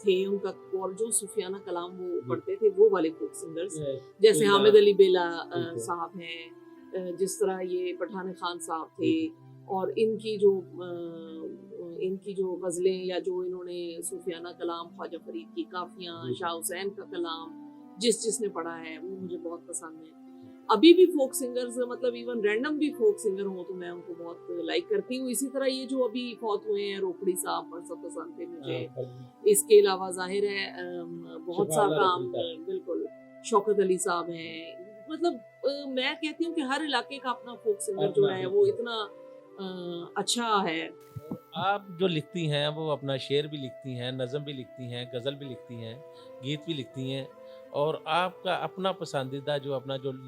تھے ان کا، اور جو صوفیانہ کلام وہ پڑھتے تھے وہ والے فوک سنگرز، جیسے حامد علی بیلا صاحب ہیں، جس طرح یہ پٹھان خان صاحب تھے، اور ان کی جو غزلیں یا جو انہوں نے صوفیانہ کلام، خواجہ فرید کی کافیاں، شاہ حسین کا کلام جس نے پڑھا ہے وہ مجھے بہت پسند ہے۔ ابھی بھی فوک سنگرز، مطلب ایون رینڈم بھی فوک سنگر ہوں تو میں ان کو بہت لائک کرتی ہوں۔ اسی طرح یہ جو ابھی فوت ہوئے ہیں روکڑی صاحب بہت پسند تھے مجھے۔ اس کے علاوہ ظاہر ہے بہت سا کام، بالکل شوکت علی صاحب ہیں، مطلب میں کہتی ہوں کہ ہر علاقے کا اپنا فوک سنگر جو ہے وہ اتنا اچھا ہے۔ آپ جو لکھتی ہیں وہ اپنا شعر بھی لکھتی ہیں، نظم بھی لکھتی ہیں، غزل بھی لکھتی ہیں، گیت بھی لکھتی ہیں، اور آپ کا اپنا پسندیدہ جو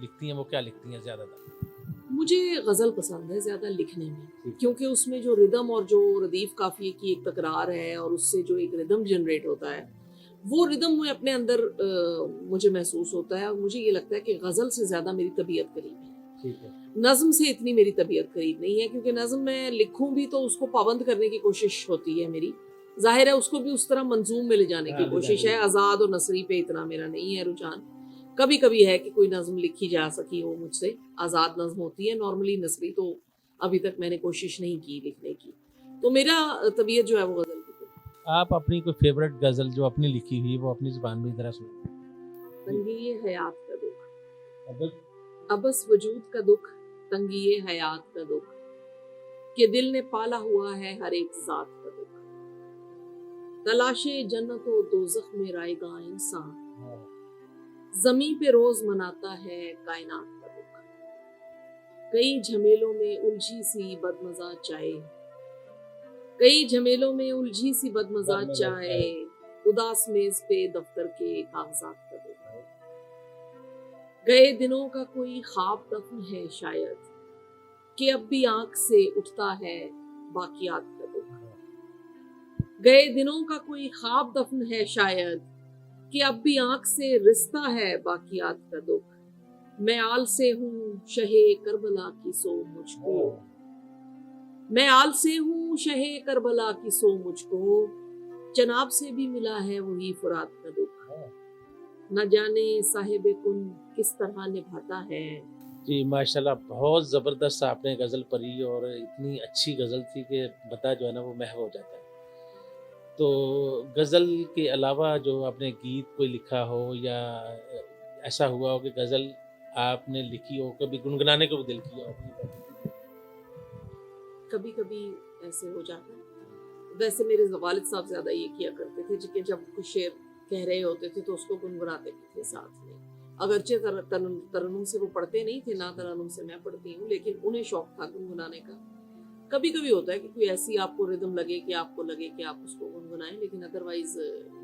لکھتی ہیں وہ کیا لکھتی ہیں زیادہ تر؟ مجھے غزل پسند ہے زیادہ لکھنے میں، کیونکہ اس میں جو ردم اور جو ردیف قافیے کی ایک تکرار ہے اور اس سے جو ایک ردم جنریٹ ہوتا ہے، وہ ردم میں اپنے اندر مجھے محسوس ہوتا ہے، اور مجھے یہ لگتا ہے کہ غزل سے زیادہ میری طبیعت قریب ہے۔ نظم سے اتنی میری طبیعت قریب نہیں ہے، کیونکہ نظم میں لکھوں بھی تو اس کو پابند کرنے کی کوشش ہوتی ہے میری، ظاہر ہے اس کو بھی اس طرح منظوم میں لے جانے کی کوشش ہے، آزاد اور نثری پہ اتنا میرا نہیں ہے رجحان۔ کبھی کبھی ہے کہ کوئی نظم لکھی جا سکی ہو مجھ سے، آزاد نظم ہوتی ہے، نارملی نثری تو ابھی تک میں نے کوشش نہیں کی لکھنے کی، تو میرا طبیعت جو ہے وہ غزل کی طرف۔ آپ اپنی کوئی فیوریٹ غزل جو اپنی لکھی ہوئی وہ اپنی زبان میں ذرا سنائیں۔ تنگی حیات کا دکھ، ابس وجود کا دکھ، تنگی حیات کا دکھ، کہ دل نے پالا ہوا ہے ہر ایک ذات کا دکھ، تلاش جنت و دوزخ میں رائے گا انسان، زمین پہ روز مناتا ہے کائنات کا دکھ، کئی جھمیلوں میں الجھی سی بدمزہ چائے، کئی جھمیلوں میں الجھی سی بدمزہ چائے، اداس میز پہ دفتر کے کاغذات کا دکھ، گئے دنوں کا کوئی خواب دفن ہے شاید، کہ اب بھی آنکھ سے اٹھتا ہے باقیات کا دکھ، گئے دنوں کا کوئی خواب دفن ہے شاید، کہ اب بھی آنکھ سے رستا ہے باقیات کا دکھ، میں آل سے ہوں شہ کربلا کی سو مجھ کو، میں آل سے ہوں شہ کربلا کی سو مجھ کو، جناب سے بھی ملا ہے وہی فرات کا دکھ، نہ جانے صاحب کن کس طرح نبھاتا ہے۔ جی ماشاءاللہ، بہت زبردست آپ نے غزل پڑھی، اور اتنی اچھی غزل تھی کہ بتا جو ہے نا وہ محو ہو جاتا ہے۔ تو غزل کے علاوہ جو آپ نے گیت کوئی لکھا ہو یا ایسا ہوا ہو کہ غزل آپ نے لکھی ہو، کبھی گنگنانے کو بھی دل کیا ہو؟ کبھی کبھی ایسے ہو جاتا ہے، ویسے میرے والد صاحب زیادہ یہ کیا کرتے تھے کہ جب کچھ شعر کہہ رہے ہوتے تھے تو اس کو گنگناتے بھی تھے ساتھ میں، اگرچہ ترنم سے وہ پڑھتے نہیں تھے، نہ ترنم سے میں پڑھتی ہوں، لیکن انہیں شوق تھا گنگنانے کا۔ کبھی کبھی ہوتا ہے کہ کوئی ایسی آپ کو ردم لگے کہ آپ کو لگے کہ آپ اس کو گنگنائیں، لیکن ادروائز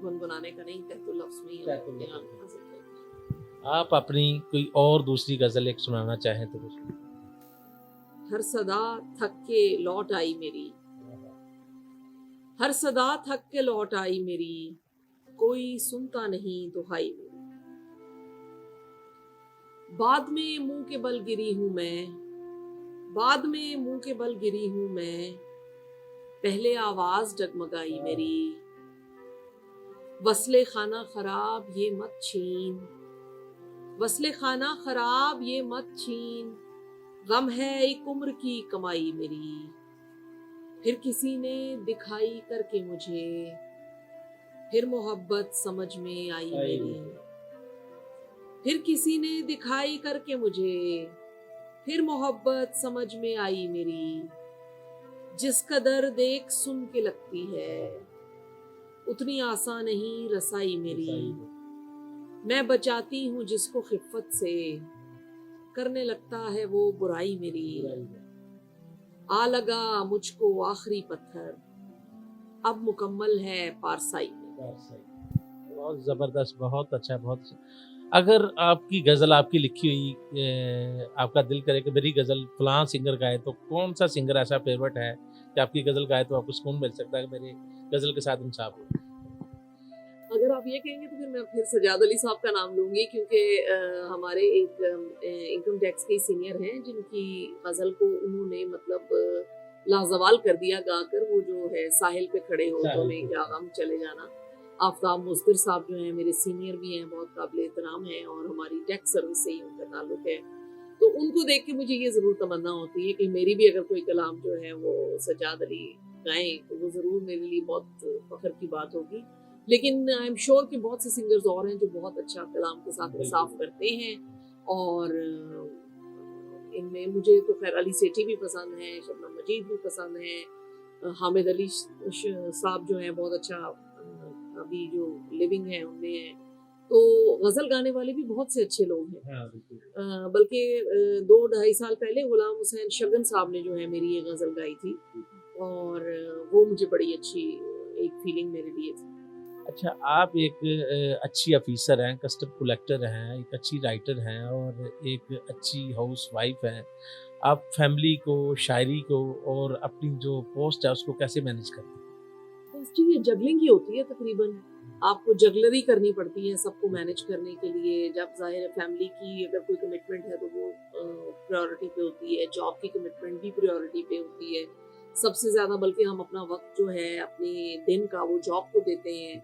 گنگنانے کا نہیں، تحت اللفظ میں ہی ہم یہاں حاصل کرتے ہیں۔ آپ اپنی کوئی اور دوسری غزل ایک سنانا چاہیں تو کچھ؟ ہر صدا تھک کے لوٹ آئی میری، ہر صدا تھک کے لوٹ آئی میری، کوئی سنتا نہیں دہائی میری، بعد میں منہ کے بل گری ہوں میں، بعد میں منہ کے بل گری ہوں میں، پہلے آواز ڈگمگائی میری، وصل خانہ خراب یہ مت چھین، وصل خانہ خراب یہ مت چھین، غم ہے ایک عمر کی کمائی میری، پھر کسی نے دکھائی کر کے مجھے، پھر محبت سمجھ میں آئی میری، پھر کسی نے دکھائی کر کے مجھے، پھر محبت سمجھ میں آئی میری، جس قدر دیکھ سن کے لگتی ہے اتنی آسان نہیں رسائی میری، میں بچاتی ہوں جس کو خفت سے، کرنے لگتا ہے وہ برائی میری، آ لگا مجھ کو آخری پتھر، اب مکمل ہے پارسائی میں۔ بہت زبردست، بہت اچھا، بہت اچھا۔ اگر آپ کی غزل آپ کی لکھی ہوئی آپ کا دل کرے کہ میری غزل فلاں سنگر گائے، تو کون سا سنگر ایسا فیوریٹ ہے کہ آپ کی غزل گائے تو آپ کو سکون مل سکتا ہے کہ میری غزل کے ساتھ انصاف ہو؟ اگر آپ یہ کہیں گے تو پھر میں پھر سجاد علی صاحب کا نام لوں گی، کیونکہ ہمارے ایک انکم ٹیکس کے سینئر ہیں جن کی غزل کو انہوں نے مطلب لازوال کر دیا گا کر، وہ جو ہے ساحل پہ کھڑے ہو تو میں کیا غم چلے جانا، آفتاب مصدر صاحب جو ہیں میرے سینئر بھی ہیں، بہت قابل احترام ہیں اور ہماری ٹیک سروس سے ہی ان کا تعلق ہے، تو ان کو دیکھ کے مجھے یہ ضرور تمنا ہوتی ہے کہ میری بھی اگر کوئی کلام جو ہے وہ سجاد علی گائیں تو وہ ضرور میرے لیے بہت فخر کی بات ہوگی. لیکن آئی ایم شیور کہ بہت سے سنگرز اور ہیں جو بہت اچھا کلام کے ساتھ انصاف کرتے ہیں، اور ان میں مجھے تو خیر علی سیٹھی بھی پسند ہیں، شبنم مجید بھی پسند ہیں، حامد علی صاحب جو ہیں بہت اچھا ابھی جو لیونگ ہیں ان میں ہیں، تو غزل گانے والے بھی بہت سے اچھے لوگ ہیں. بلکہ 2-2.5 سال پہلے غلام حسین شگن صاحب نے جو ہے میری یہ غزل گائی تھی، اور وہ مجھے بڑی اچھی ایک فیلنگ میرے لیے تھی. اچھا، آپ ایک اچھی آفیسر ہیں، کسٹم کلیکٹر ہیں، ایک اچھی رائٹر ہیں اور ایک اچھی ہاؤس وائف ہیں. آپ فیملی کو، شاعری کو اور اپنی جو پوسٹ ہے اس کو کیسے مینیج کرتے ہیں؟ بس جی یہ جگلنگ ہی ہوتی ہے تقریباً، آپ کو جگلری کرنی پڑتی ہے سب کو مینیج کرنے کے لیے. جب ظاہر ہے فیملی کی اگر کوئی کمٹمنٹ ہے تو وہ پریورٹی پہ ہوتی ہے، جاب کی کمٹمنٹ بھی پریورٹی پہ ہوتی ہے سب سے زیادہ، بلکہ ہم اپنا وقت جو ہے اپنے دن کا وہ جاب کو دیتے ہیں.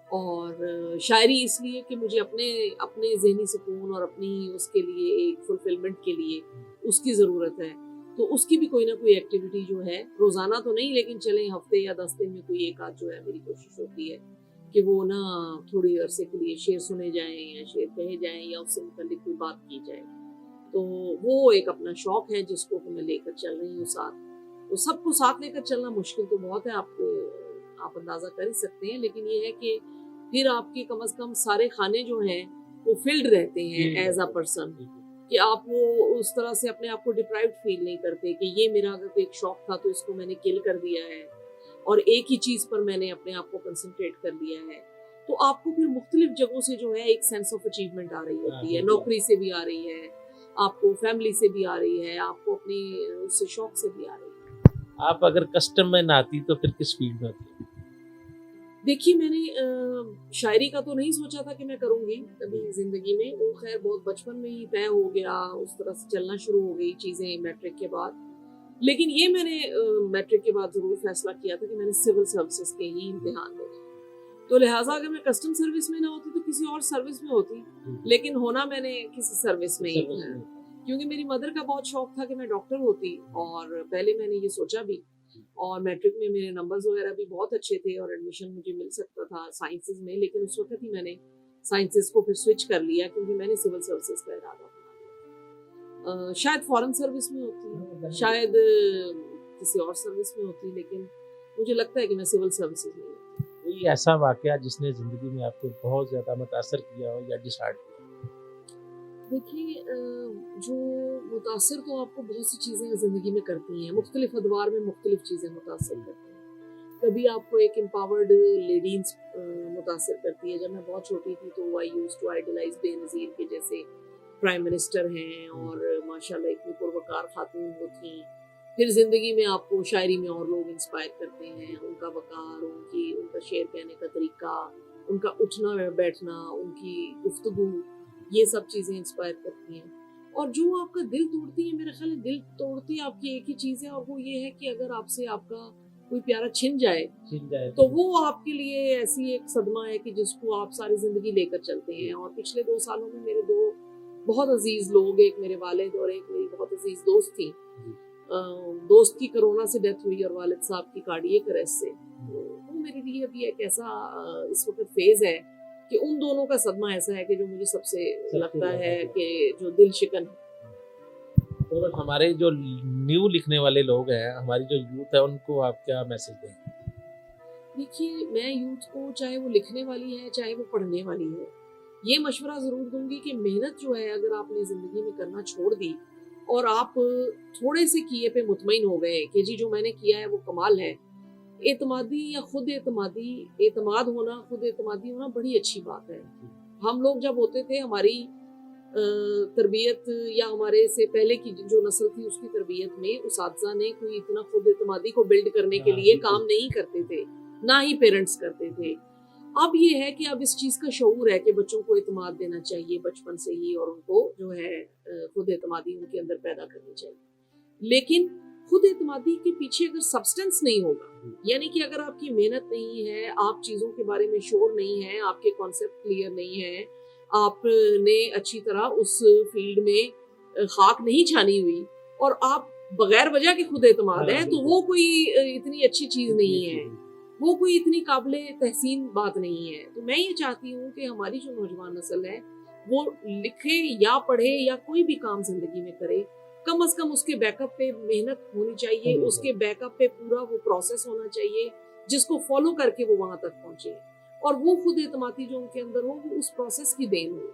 اور شاعری اس لیے کہ مجھے اپنے ذہنی سکون اور اپنی اس کے لیے ایک فلفلمنٹ کے لیے اس کی ضرورت ہے، تو اس کی بھی کوئی نہ کوئی ایکٹیویٹی جو ہے روزانہ تو نہیں لیکن چلیں ہفتے یا 10 دن میں کوئی ایک آدھ جو ہے میری کوشش ہوتی ہے کہ وہ نا تھوڑی عرصے کے لیے شعر سنے جائیں یا شعر کہے جائیں یا اس سے متعلق کوئی بات کی جائے. تو وہ ایک اپنا شوق ہے جس کو میں لے کر چل رہی ہوں ساتھ. تو سب کو ساتھ لے کر چلنا مشکل تو بہت ہے، آپ اندازہ کر ہی سکتے ہیں، لیکن یہ ہے کہ پھر آپ کے کم از کم سارے کھانے جو ہیں وہ فلڈ رہتے ہیں ایز اے پرسن، کہ آپ وہ اس طرح سے اپنے آپ کو ڈپرائیوڈ فیل نہیں کرتے کہ یہ میرا اگر کوئی ایک شوق تھا تو اس کو میں نے کل کر دیا ہے اور ایک ہی چیز پر میں نے اپنے آپ کو کنسنٹریٹ کر لیا ہے. تو آپ کو پھر مختلف جگہوں سے جو ہے ایک سینس آف اچیومنٹ آ رہی ہوتی ہے، نوکری سے بھی آ رہی ہے، آپ کو فیملی سے بھی آ رہی ہے، آپ کو اپنی اس سے شوق سے بھی آ رہی ہے. آپ اگر کسٹم میں نہ آتی تو پھر کس فیلڈ میں آتی؟ دیکھیے میں نے شاعری کا تو نہیں سوچا تھا کہ میں کروں گی کبھی زندگی میں، وہ خیر بہت بچپن میں ہی طے ہو گیا، اس طرح سے چلنا شروع ہو گئی چیزیں میٹرک کے بعد. لیکن یہ میں نے میٹرک کے بعد ضرور فیصلہ کیا تھا کہ میں نے سول سروسز کے ہی امتحان دینے، تو لہٰذا اگر میں کسٹم سروس میں نہ ہوتی تو کسی اور سروس میں ہوتی، لیکن ہونا میں نے کسی سروس میں ہی تھا، کیونکہ میری مدر کا بہت شوق تھا کہ میں ڈاکٹر ہوتی، اور پہلے میں نے یہ سوچا بھی، اور میٹرک میں میرے نمبرز وغیرہ بھی بہت اچھے تھے اور ایڈمیشن مجھے مل سکتا تھا سائنسز میں، لیکن اس وقت ہی میں نے سائنسز کو پھر سوئچ کر لیا کیونکہ میں نے سول سروسز کا ارادہ بنا لیا. شاید فارن سروس میں ہوتی، شاید کسی اور سروس میں ہوتی، لیکن مجھے لگتا ہے کہ میں سول سروسز میں ہوتی. کوئی ایسا واقعہ جس نے زندگی میں آپ کو بہت زیادہ متاثر کیا ہو یا ڈسہارٹ کیا؟ دیکھیے جو متاثر تو آپ کو بہت سی چیزیں زندگی میں کرتی ہیں، مختلف ادوار میں مختلف چیزیں متاثر کرتی ہیں. کبھی آپ کو ایک امپاورڈ لیڈیز متاثر کرتی ہے. جب میں بہت چھوٹی تھی تو آئی یوز ٹو آئیڈلائز بے نظیر کے جیسے پرائم منسٹر ہیں، اور ماشاءاللہ اتنی پروقار خاتون وہ تھیں. پھر زندگی میں آپ کو شاعری میں اور لوگ انسپائر کرتے ہیں، ان کا وقار، ان کا شعر کہنے کا طریقہ، ان کا اٹھنا بیٹھنا، ان کی گفتگو، یہ سب چیزیں انسپائر کرتی ہیں. اور جو آپ کا دل توڑتی ہے، میرا خیال ہے دل توڑتی آپ کی ایک ہی چیز ہے، اور وہ یہ ہے کہ اگر آپ سے آپ کا کوئی پیارا چھن جائے تو وہ آپ کے لیے ایسی ایک صدمہ ہے کہ جس کو آپ ساری زندگی لے کر چلتے ہیں. اور پچھلے 2 سالوں میں میرے 2 بہت عزیز لوگ، ایک میرے والد اور ایک میری بہت عزیز دوست تھی. دوست کی کرونا سے ڈیتھ ہوئی اور والد صاحب کی کارڈیک اریسٹ سے. وہ میرے لیے ابھی ایک ایسا اس وقت فیز ہے کہ ان دونوں کا صدمہ ایسا ہے کہ جو مجھے سب سے لگتا ہے کہ جو دل شکن ہے. اور ہمارے جو نیو لکھنے والے لوگ ہیں، ہماری جو یوتھ ہے، ان کو آپ کیا میسج دیں؟ دیکھیے میں یوتھ کو، چاہے وہ لکھنے والی ہے چاہے وہ پڑھنے والی ہے، یہ مشورہ ضرور دوں گی کہ محنت جو ہے اگر آپ نے زندگی میں کرنا چھوڑ دی اور آپ تھوڑے سے کیے پہ مطمئن ہو گئے کہ جی جو میں نے کیا ہے وہ کمال ہے، اعتمادی یا خود اعتماد ہونا، خود اعتمادی ہونا بڑی اچھی بات ہے. ہم لوگ جب ہوتے تھے، ہماری تربیت یا ہمارے سے پہلے کی جو نسل تھی اس کی تربیت میں اساتذہ نے کوئی اتنا خود اعتمادی کو بلڈ کرنے کے لیے کام نہیں کرتے تھے، نہ ہی پیرنٹس کرتے تھے. اب یہ ہے کہ اب اس چیز کا شعور ہے کہ بچوں کو اعتماد دینا چاہیے بچپن سے ہی، اور ان کو جو ہے خود اعتمادی ان کے اندر پیدا کرنی چاہیے. لیکن خود اعتمادی کے پیچھے اگر سبسٹنس نہیں ہوگا، یعنی کہ اگر آپ کی محنت نہیں ہے، آپ چیزوں کے بارے میں شور نہیں ہے، آپ کے کانسیپٹ کلیئر نہیں ہے، آپ نے اچھی طرح اس فیلڈ میں خاک نہیں چھانی ہوئی، اور آپ بغیر وجہ کے خود اعتماد ہے، تو وہ کوئی اتنی اچھی چیز نہیں ہے، وہ کوئی اتنی قابل تحسین بات نہیں ہے۔ تو میں یہ چاہتی ہوں کہ ہماری جو نوجوان نسل ہے وہ لکھے یا پڑھے یا کوئی بھی کام زندگی میں کرے، کم از کم اس کے بیک اپ پہ محنت ہونی چاہیے، اس کے بیک اپ پہ پورا وہ پروسیس ہونا چاہیے جس کو فالو کر کے وہ وہاں تک پہنچے، اور وہ خود اعتمادی جو ان کے اندر ہو وہ اس پروسیس کی دین ہو،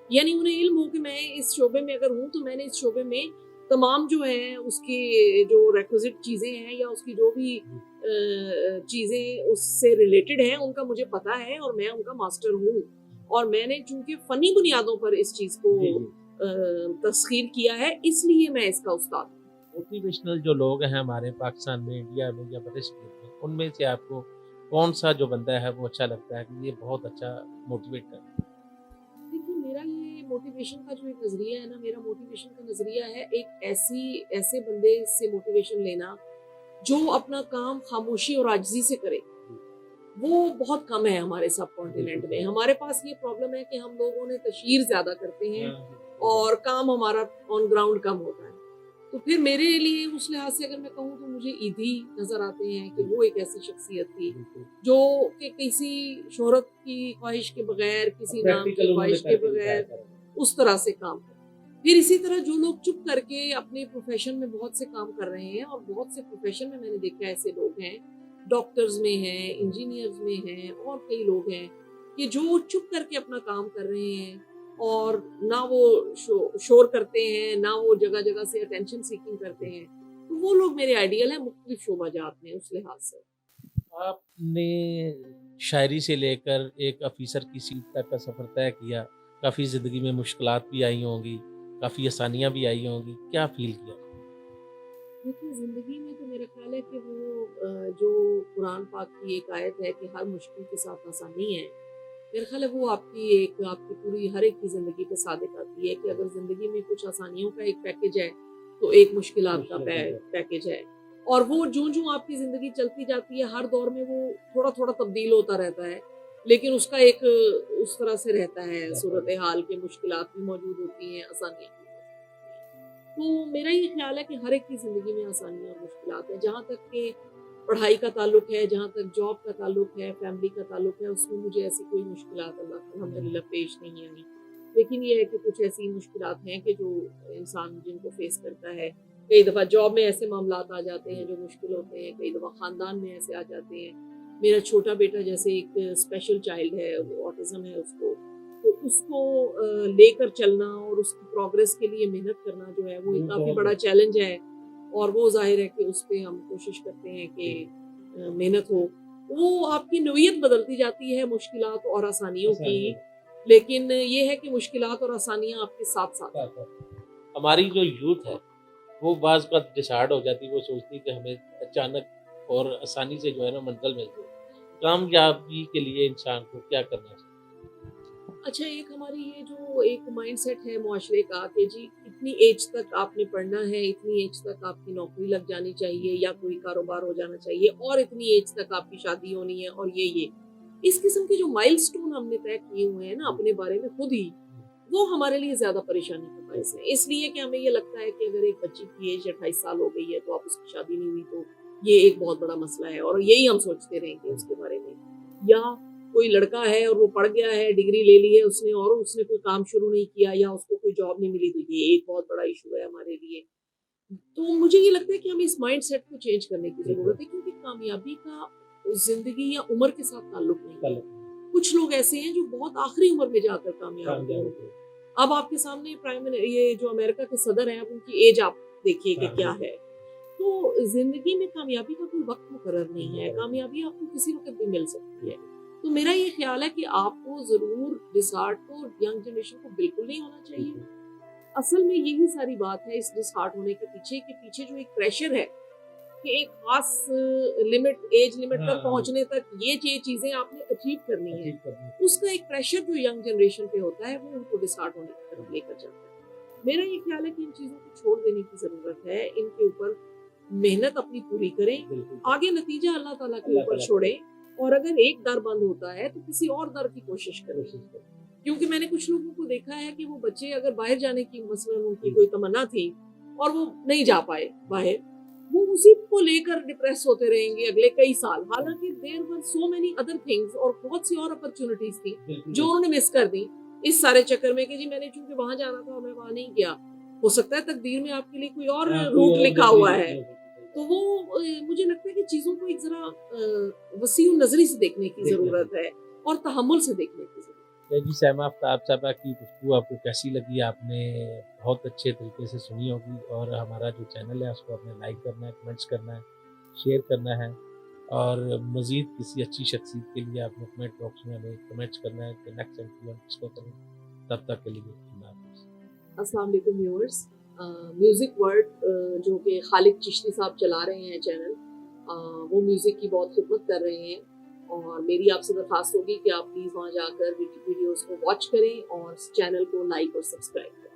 یعنی انہیں علم ہو کہ میں اس شعبے میں اگر ہوں تو میں نے اس شعبے میں تمام جو ہے اس کی جو ریکوزٹ چیزیں ہیں یا اس کی جو بھی چیزیں اس سے ریلیٹڈ ہیں ان کا مجھے پتا ہے، اور میں ان کا ماسٹر ہوں، اور میں نے چونکہ فنی بنیادوں پر اس چیز کو تسخیر کیا ہے، اس لیے میں اس کا استاد ہوں۔ موٹیویشنل جو لوگ ہیں ہمارے پاکستان میں، انڈیا میں یا برصغیر میں، ان میں سے آپ کو کون سا جو بندہ ہے وہ اچھا لگتا ہے کہ یہ بہت اچھا موٹیویٹ کرتا ہے؟ دیکھیے میرا یہ موٹیویشن کا جو ایک نظریہ ہے نا، میرا موٹیویشن کا نظریہ ہے ایک ایسے بندے سے موٹیویشن لینا جو اپنا کام خاموشی اور عاجزی سے کرے۔ وہ بہت کم ہے ہمارے سب کانٹیننٹ میں۔ ہمارے پاس یہ پرابلم ہے کہ ہم لوگوں نے تشہیر زیادہ کرتے ہیں اور کام ہمارا آن گراؤنڈ کم ہوتا ہے۔ تو پھر میرے لیے اس لحاظ سے اگر میں کہوں تو مجھے ایدھی نظر آتے ہیں کہ وہ ایک ایسی شخصیت تھی جو کہ کسی شہرت کی خواہش کے بغیر، کسی نام کی خواہش کے بغیر اس طرح سے کام کرے۔ پھر اسی طرح جو لوگ چپ کر کے اپنے پروفیشن میں بہت سے کام کر رہے ہیں، اور بہت سے پروفیشن میں نے دیکھا ایسے لوگ ہیں، ڈاکٹرز میں ہیں، انجینئرز میں ہیں، اور کئی لوگ ہیں کہ جو چپ کر کے اپنا کام کر رہے ہیں، اور نہ وہ شور کرتے ہیں، نہ وہ جگہ جگہ سے اٹینشن سیکنگ کرتے ہیں۔ تو وہ لوگ میرے آئیڈیل ہیں مختلف شعبہ جات میں اس لحاظ سے۔ آپ نے شاعری سے لے کر ایک آفیسر کی سیٹ تک کا سفر طے کیا، کافی زندگی میں مشکلات بھی آئی ہوں گی، کافی آسانیاں بھی آئی ہوں گی، کیا فیل کیا؟ دیکھیے زندگی میں تو میرا خیال ہے کہ وہ جو قرآن پاک کی ایک آیت ہے کہ ہر مشکل کے ساتھ آسانی ہے، میرا خیال ہے وہ آپ کی پوری ہر ایک کی زندگی کا صادق آتی ہے کہ اگر زندگی میں کچھ آسانیوں کا ایک پیکج ہے تو ایک مشکلات کا پیکج ہے، اور وہ جو آپ کی زندگی چلتی جاتی ہے ہر دور میں وہ تھوڑا تھوڑا تبدیل ہوتا رہتا ہے، لیکن اس کا ایک اس طرح سے رہتا ہے صورتحال کے، مشکلات بھی موجود ہوتی ہیں، آسانیاں بھی موجود ہوتی ہیں۔ تو میرا یہ خیال ہے کہ ہر ایک کی زندگی میں آسانیاں اور مشکلات ہیں۔ جہاں تک کہ پڑھائی کا تعلق ہے، جہاں تک جاب کا تعلق ہے، فیملی کا تعلق ہے، اس میں مجھے ایسی کوئی مشکلات اللہ الحمدللہ پیش نہیں آئی، لیکن یہ ہے کہ کچھ ایسی مشکلات ہیں کہ جو انسان جن کو فیس کرتا ہے، کئی دفعہ جاب میں ایسے معاملات آ جاتے ہیں جو مشکل ہوتے ہیں، کئی دفعہ خاندان میں ایسے آ جاتے ہیں۔ میرا چھوٹا بیٹا جیسے ایک اسپیشل چائلڈ ہے، وہ آٹزم ہے اس کو، تو اس کو لے کر چلنا اور اس کی پروگرس کے لیے محنت کرنا جو ہے وہ ایک کافی بڑا چیلنج ہے، اور وہ ظاہر ہے کہ اس پہ ہم کوشش کرتے ہیں کہ محنت ہو۔ وہ آپ کی نوعیت بدلتی جاتی ہے مشکلات اور آسانیوں کی، لیکن یہ ہے کہ مشکلات اور آسانیاں آپ کے ساتھ ساتھ ہیں۔ ہماری جو یوتھ ہے وہ بعض بات ڈسہارڈ ہو جاتی ہے، وہ سوچتی ہے کہ ہمیں اچانک اور آسانی سے جو ہے نا منزل مل جائے۔ کامیابی کے لیے انسان کو کیا کرنا چاہیے؟ اچھا، ایک ہماری یہ جو ایک مائنڈ سیٹ ہے معاشرے کا کہ جی اتنی ایج تک آپ نے پڑھنا ہے، اتنی ایج تک آپ کی نوکری لگ جانی چاہیے یا کوئی کاروبار ہو جانا چاہیے، اور اتنی ایج تک آپ کی شادی ہونی ہے، اور یہ اس قسم کے جو مائل سٹون ہم نے طے کیے ہوئے ہیں نا اپنے بارے میں خود ہی، وہ ہمارے لیے زیادہ پریشانی کا باعث ہے۔ اس لیے کہ ہمیں یہ لگتا ہے کہ اگر ایک بچی کی ایج 28 سال ہو گئی ہے تو اب اس کی شادی نہیں ہوئی تو یہ ایک بہت بڑا مسئلہ ہے، اور یہی ہم سوچتے رہیں گے اس کے بارے میں۔ یا کوئی لڑکا ہے اور وہ پڑھ گیا ہے، ڈگری لے لی ہے اس نے، اور اس نے کوئی کام شروع نہیں کیا یا اس کو کوئی جاب نہیں ملی، تو یہ ایک بہت بڑا ایشو ہے ہمارے لیے۔ تو مجھے یہ لگتا ہے کہ ہمیں اس مائنڈ سیٹ کو چینج کرنے کی ضرورت ہے، کیونکہ کامیابی کا زندگی یا عمر کے ساتھ تعلق نہیں ہے۔ کچھ لوگ ایسے ہیں جو بہت آخری عمر میں جا کر کامیاب ہوتے ہیں۔ اب آپ کے سامنے یہ جو امریکہ کے صدر ہیں، اب ان کی ایج آپ دیکھیے کہ کیا ہے۔ تو زندگی میں کامیابی کا کوئی وقت مقرر نہیں ہے، کامیابی آپ کو کسی وقت بھی مل سکتی ہے۔ تو میرا یہ خیال ہے کہ آپ کو ضرور ڈسہارٹ تو ینگ جنریشن کو بالکل نہیں ہونا چاہیے۔ اصل میں یہی ساری بات ہے اس ڈسہارٹ ہونے کے پیچھے جو ایک پریشر ہے کہ ایک خاص ایج لمٹ تک پہنچنے تک یہ چیزیں آپ نے اچیو کرنی ہے، اس کا ایک پریشر جو ینگ جنریشن پہ ہوتا ہے وہ ان کو ڈسہارٹ ہونے کی طرف لے کر جاتا ہے۔ میرا یہ خیال ہے کہ ان چیزوں کو چھوڑ دینے کی ضرورت ہے، ان کے اوپر محنت اپنی پوری کریں, بالکل آگے نتیجہ اللہ تعالیٰ کے اللہ اوپر تعالیٰ چھوڑیں, اور اگر ایک در بند ہوتا ہے تو کسی اور در کی کوشش کریں. کوشش کریں. کیونکہ میں نے کچھ لوگوں کو دیکھا ہے کہ وہ بچے اگر باہر جانے کی مثلاً ان کی کوئی تمنا تھی اور وہ نہیں جا پائے باہر, وہ اسی کو لے کر ڈپریس ہوتے رہیں گے اگلے کئی سال, حالانکہ دیر ور سو مینی ادر تھنگس, اور بہت سی اور اپرچونٹیز تھی بالکل جو انہوں نے مس کر دی اس سارے چکر میں کہ جی میں نے چونکہ وہاں جانا تھا اور میں وہاں نہیں گیا. ہو سکتا ہے تقدیر میں آپ کے لیے کوئی اور روٹ لکھا ہوا ہے. تو وہ مجھے لگتا ہے کہ چیزوں کو ایک ذرا وسیع نظری سے دیکھنے کی ضرورت ہے اور تحمل سے دیکھنے کی ضرورت ہے. جی سیما آفتاب صاحبہ کی گفتگو آپ کو کیسی لگی؟ آپ نے بہت اچھے طریقے سے سنی ہوگی, اور ہمارا جو چینل ہے اس کو آپ نے لائک کرنا ہے, کمنٹس کرنا ہے, شیئر کرنا ہے, اور مزید کسی اچھی شخصیت کے لیے آپ نے کمنٹ باکس میں ہمیں کمنٹس کرنا ہے کہ نیکسٹ انٹرویو ہم کس کو کریں. تب تک کے لیے اللہ حافظ. السلام علیکم ویورز. میوزک ورلڈ جو کہ خالد چشتی صاحب چلا رہے ہیں چینل, وہ میوزک کی بہت خدمت کر رہے ہیں, اور میری آپ سے درخواست ہوگی کہ آپ پلیز وہاں جا کر ویڈیوز کو واچ کریں اور چینل کو لائک اور سبسکرائب کریں.